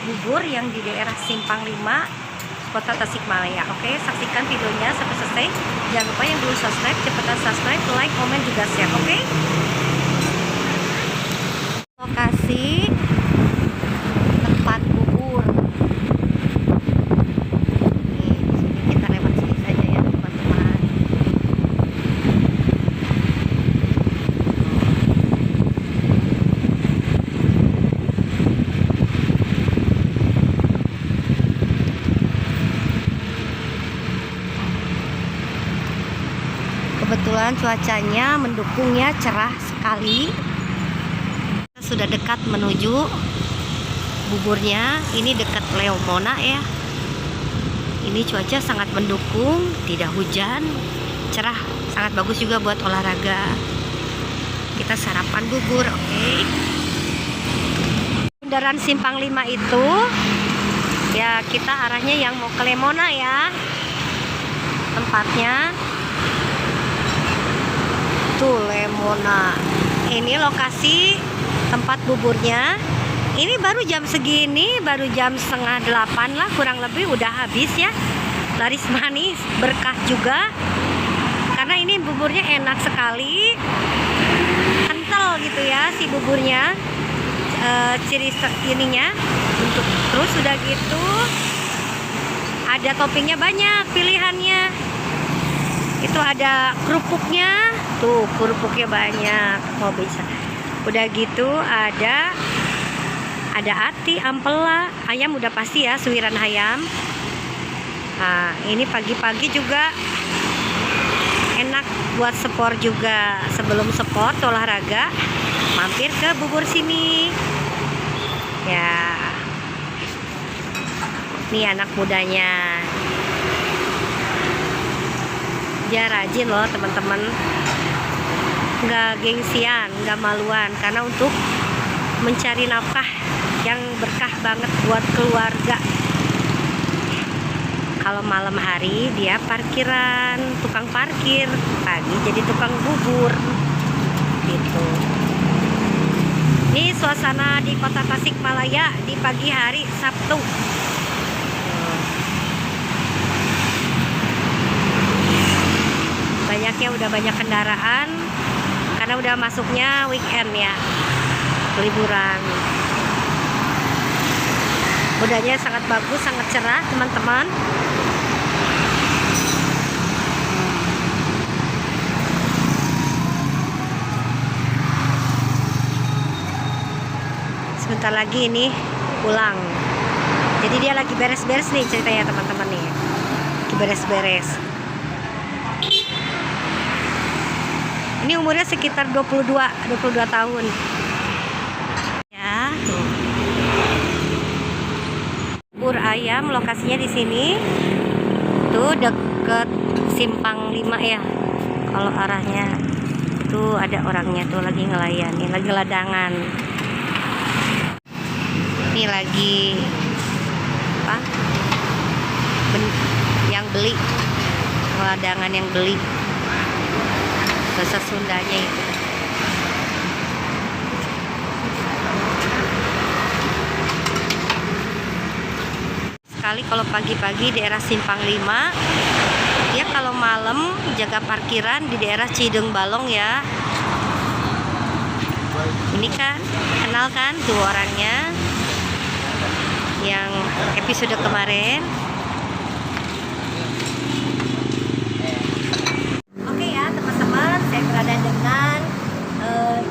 bubur yang di daerah Simpang 5, Kota Tasikmalaya. Oke, saksikan videonya sampai selesai. Jangan lupa yang belum subscribe, cepetan subscribe, like, komen, juga share. Oke. Lokasi tempat bubur. Nih, di sini kita lewat sini saja ya, teman-teman. Kebetulan cuacanya mendukungnya, cerah sekali. Kita sudah dekat menuju buburnya. Ini dekat Leomona ya. Ini cuaca sangat mendukung, tidak hujan, cerah, sangat bagus juga buat olahraga. Kita sarapan bubur, oke. Bundaran Simpang 5 itu ya, kita arahnya yang mau ke Leomona ya. Tempatnya tuh Leomona. Ini lokasi tempat buburnya. Ini baru jam segini, baru jam 7:30 lah kurang lebih, udah habis ya. Laris manis, berkah juga. Karena ini buburnya enak sekali, kental gitu ya si buburnya. Ciri ininya untuk terus udah gitu ada toppingnya banyak pilihannya. Itu ada kerupuknya, tuh kerupuknya banyak, mau bisa. Udah gitu ada ati, ampela, ayam udah pasti ya, suwiran ayam. Nah, ini pagi-pagi juga enak buat sport juga. Sebelum sport olahraga, mampir ke bubur sini. Ya, nih anak mudanya. Dia rajin loh teman-teman, nggak gengsian, nggak maluan, karena untuk mencari nafkah yang berkah banget buat keluarga. Kalau malam hari dia parkiran, tukang parkir, pagi jadi tukang bubur gitu. Ini suasana di Kota Tasikmalaya di pagi hari Sabtu. Banyaknya udah banyak kendaraan karena udah masuknya weekend ya, liburan. Udahnya sangat bagus, sangat cerah teman-teman. Sebentar lagi ini pulang. Jadi dia lagi beres-beres nih ceritanya teman-teman nih. Lagi beres-beres. Ini umurnya sekitar 22 tahun. Ya, tuh. Bubur ayam lokasinya di sini. Tuh deket Simpang 5 ya. Kalau arahnya tuh ada orangnya tuh lagi ngelayanin, lagi ladangan. Ini lagi apa? Yang beli. Ladangan yang beli. Bahasa Sundanya itu. Sekali kalau pagi-pagi daerah Simpang 5, ya kalau malam jaga parkiran di daerah Cideng Balong ya. Ini kan kenal kan tuh orangnya yang episode kemarin. Saya berada dengan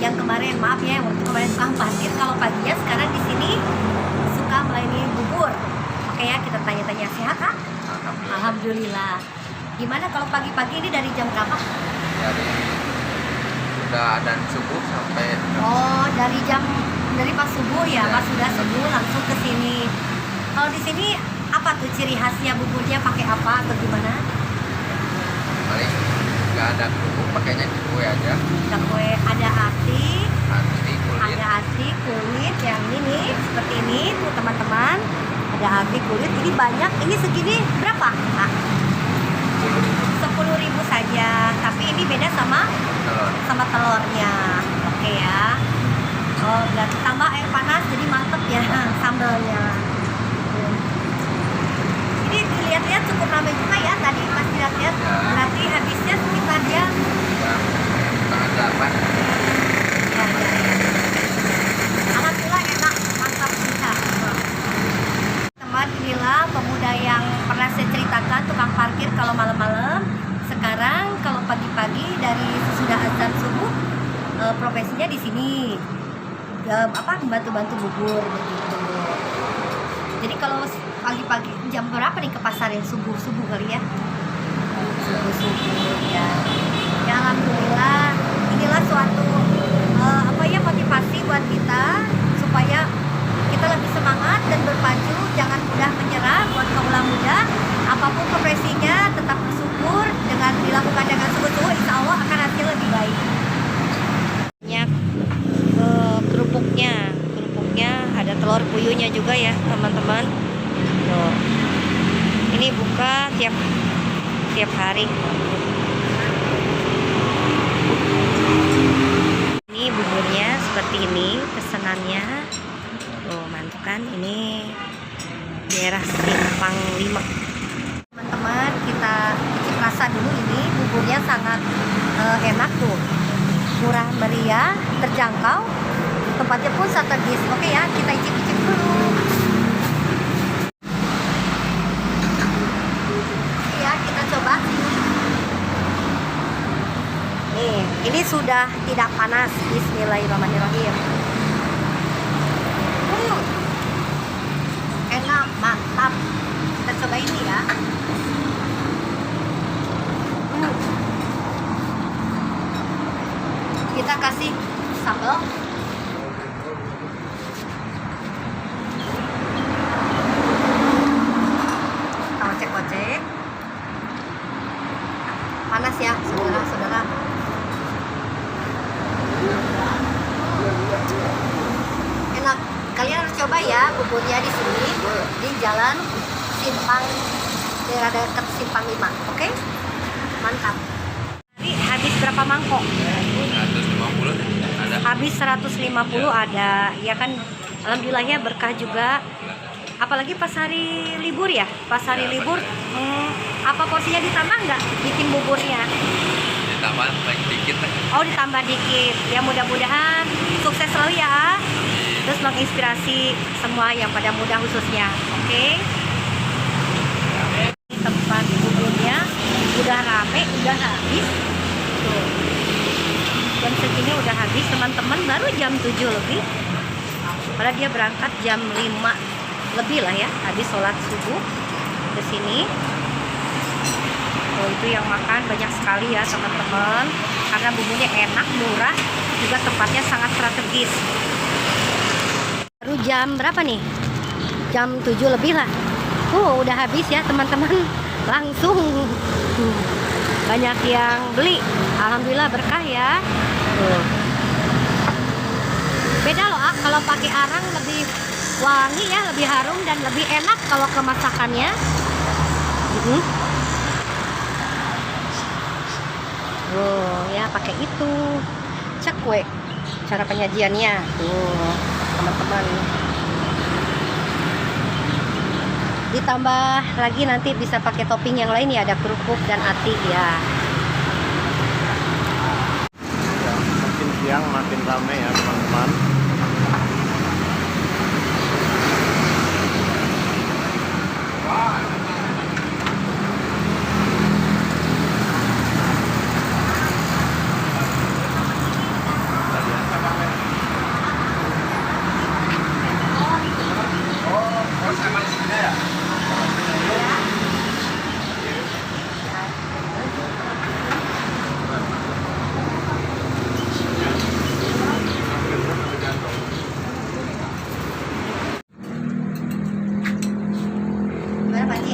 yang kemarin, maaf ya, yang waktu kemarin tukang parkir. Kalau paginya sekarang di sini suka melayani bubur. Oke ya, kita tanya-tanya, sehat Kak? Alhamdulillah. Gimana kalau pagi-pagi ini dari jam berapa? Udah adzan subuh sampai. Oh, dari pas subuh ya, pas sudah subuh langsung ke sini. Kalau di sini apa tuh ciri khasnya buburnya, pakai apa atau gimana? Paling nggak ada kerupuk, pakainya kue aja. Ada kue, ada ati, kulit. ada ati kulit yang ini seperti ini tuh teman-teman. Ada ati kulit, ini banyak. Ini segini berapa? Nah, 10.000 saja. Tapi ini beda sama telurnya. Oke ya. Oh, berarti tambah air panas jadi mantep ya sambelnya. kerja di sini. Bantu-bantu bubur begitu. Jadi kalau pagi-pagi jam berapa nih ke pasar yang subuh kali ya? Subuh ya. Ya alhamdulillah, inilah suatu motivasi buat kita supaya kita lebih semangat dan berpacu, jangan mudah menyerah buat kaula muda. Apapun profesinya tetap bersyukur, dengan dilakukan dengan sungguh-sungguh, insya Allah akan hasil lebih baik. Banyak kerupuknya ada telur puyuhnya juga ya teman-teman. Tuh. Ini buka tiap hari. Ini buburnya seperti ini pesanannya. Oh mantap kan, ini daerah Simpang 5. Teman-teman, kita cicip rasa dulu. Ini buburnya sangat enak tuh, murah meriah, terjangkau, tempatnya pun strategis. Oke ya, kita icip-icip dulu. Ya, kita coba. Nih, ini sudah tidak panas. Bismillahirrahmanirrahim. Enak, mantap. Kita coba ini ya. Kita kasih sambal. Kita ocek-ocek. Panas ya, saudara-saudara. Enak. Kalian harus coba ya buburnya di sini, di Jalan Simpang, daerah dekat Simpang 5. Oke? Mantap. Jadi habis berapa mangkok? 150 ada. Habis 150 ada. Ya kan, alhamdulillahnya berkah juga. Apalagi pas hari libur ya. Pas hari libur, apa porsinya ditambah nggak bikin buburnya? Ditambah paling dikit. Oh, ditambah dikit. Ya mudah-mudahan sukses selalu ya. Terus menginspirasi semua yang pada muda khususnya. Oke? Ini tempat buburnya udah rame, udah habis. Tuh. Jam segini udah habis, teman-teman, baru jam 7 lebih. Padahal dia berangkat jam 5 lebih lah ya, habis sholat subuh ke sini. Oh, itu yang makan banyak sekali ya teman-teman, karena bumbunya enak, murah, juga tempatnya sangat strategis. Baru jam berapa nih? Jam 7 lebih lah. Udah habis ya teman-teman. Langsung banyak yang beli. Alhamdulillah berkah ya. Beda loh kalau pakai arang, lebih wangi ya, lebih harum dan lebih enak kalau kemasakannya. Ya pakai itu. Cekwe cara penyajiannya tuh teman-teman. Ditambah lagi nanti bisa pakai topping yang lain ya, ada kerupuk dan ati ya. Makin siang makin ramai ya teman-teman.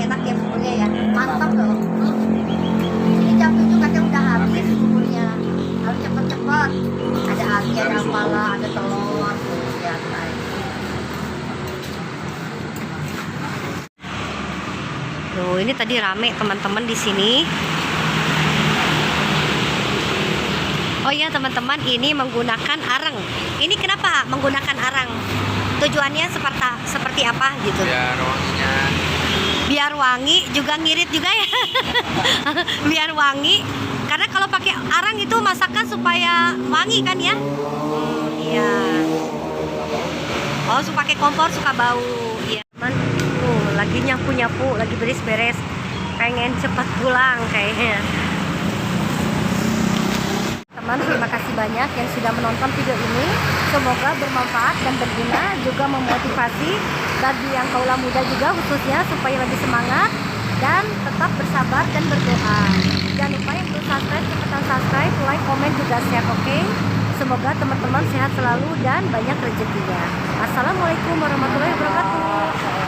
Enak ya buburnya ya, mantap loh. Ini jam 7 kadang udah habis buburnya, harus cepet-cepet. Ada ati, ada apalah, ada telur ya. Tuh ini tadi rame teman-teman di sini. Oh iya teman-teman, ini menggunakan arang. Ini kenapa menggunakan arang? Tujuannya seperti apa gitu? Biar wanginya. Biar wangi, juga ngirit juga ya. Biar wangi, karena kalau pakai arang itu masakan supaya wangi kan ya. Iya. Oh, pakai kompor suka bau. Iya. Lagi nyapu-nyapu, lagi beres-beres, pengen cepat pulang kayaknya. teman-teman, terima kasih banyak yang sudah menonton video ini. Semoga bermanfaat dan berguna, juga memotivasi bagi yang kaula muda juga khususnya, supaya lebih semangat dan tetap bersabar dan berdoa. Jangan lupa yang belum subscribe, cepetan subscribe, like, komen, juga share, oke? Semoga teman-teman sehat selalu dan banyak rezekinya. Assalamualaikum warahmatullahi wabarakatuh.